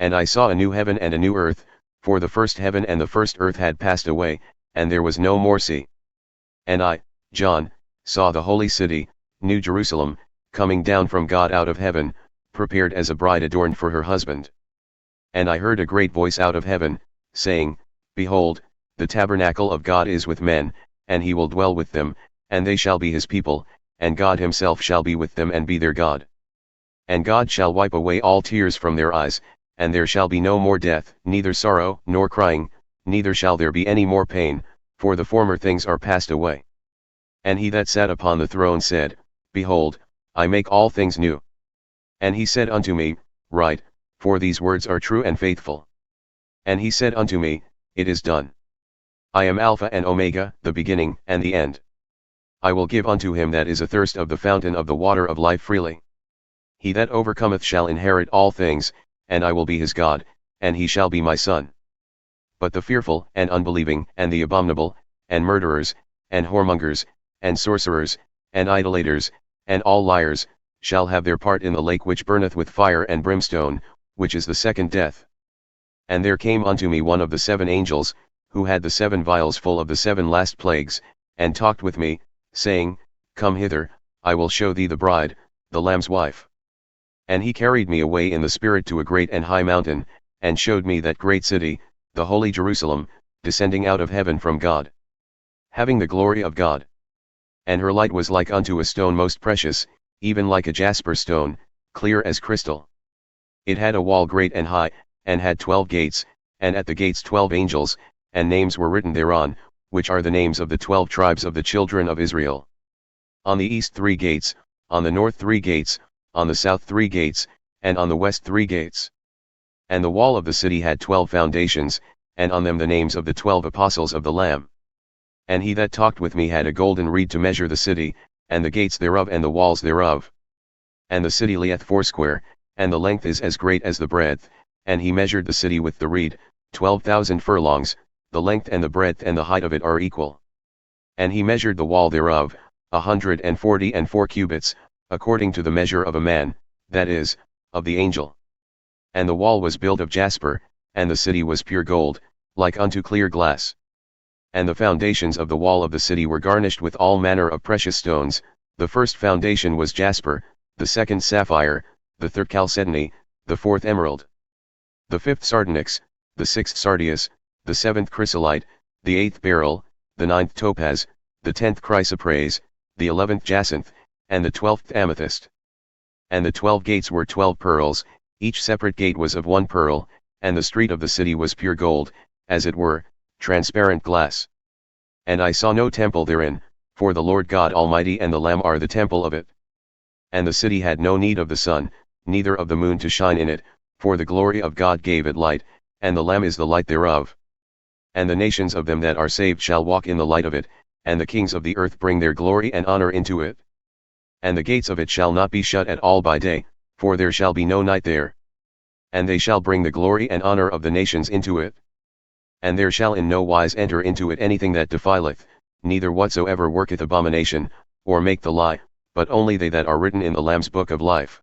And I saw a new heaven and a new earth, for the first heaven and the first earth had passed away, and there was no more sea. And I, John, saw the holy city, New Jerusalem, coming down from God out of heaven, prepared as a bride adorned for her husband. And I heard a great voice out of heaven, saying, Behold, the tabernacle of God is with men, and he will dwell with them, and they shall be his people, and God himself shall be with them and be their God. And God shall wipe away all tears from their eyes, and there shall be no more death, neither sorrow, nor crying, neither shall there be any more pain, for the former things are passed away. And he that sat upon the throne said, Behold, I make all things new. And he said unto me, Write, for these words are true and faithful. And he said unto me, It is done. I am Alpha and Omega, the beginning and the end. I will give unto him that is athirst of the fountain of the water of life freely. He that overcometh shall inherit all things, and I will be his God, and he shall be my son. But the fearful and unbelieving and the abominable, and murderers, and whoremongers, and sorcerers, and idolaters, and all liars, shall have their part in the lake which burneth with fire and brimstone, which is the second death. And there came unto me one of the 7 angels, who had the 7 vials full of the 7 last plagues, and talked with me, saying, Come hither, I will show thee the bride, the Lamb's wife. And he carried me away in the spirit to a great and high mountain, and showed me that great city, the holy Jerusalem, descending out of heaven from God, having the glory of God. And her light was like unto a stone most precious, even like a jasper stone, clear as crystal. It had a wall great and high, and had 12 gates, and at the gates 12 angels, and names were written thereon, which are the names of the 12 tribes of the children of Israel. On the east 3 gates, on the north 3 gates, on the south 3 gates, and on the west 3 gates. And the wall of the city had 12 foundations, and on them the names of the 12 apostles of the Lamb. And he that talked with me had a golden reed to measure the city, and the gates thereof and the walls thereof. And the city lieth foursquare, and the length is as great as the breadth, and he measured the city with the reed, 12,000 furlongs, the length and the breadth and the height of it are equal. And he measured the wall thereof, 144 cubits, according to the measure of a man, that is, of the angel. And the wall was built of jasper, and the city was pure gold, like unto clear glass. And the foundations of the wall of the city were garnished with all manner of precious stones. The first foundation was jasper, the second sapphire, the third chalcedony, the fourth emerald, the fifth sardonyx, the sixth sardius, the seventh chrysolite, the eighth beryl, the ninth topaz, the 10th chrysoprase, the 11th jacinth, and the 12th amethyst. And the 12 gates were 12 pearls, each separate gate was of 1 pearl, and the street of the city was pure gold, as it were, transparent glass. And I saw no temple therein, for the Lord God Almighty and the Lamb are the temple of it. And the city had no need of the sun, neither of the moon to shine in it, for the glory of God gave it light, and the Lamb is the light thereof. And the nations of them that are saved shall walk in the light of it, and the kings of the earth bring their glory and honor into it. And the gates of it shall not be shut at all by day, for there shall be no night there. And they shall bring the glory and honor of the nations into it. And there shall in no wise enter into it anything that defileth, neither whatsoever worketh abomination, or make the lie, but only they that are written in the Lamb's book of life.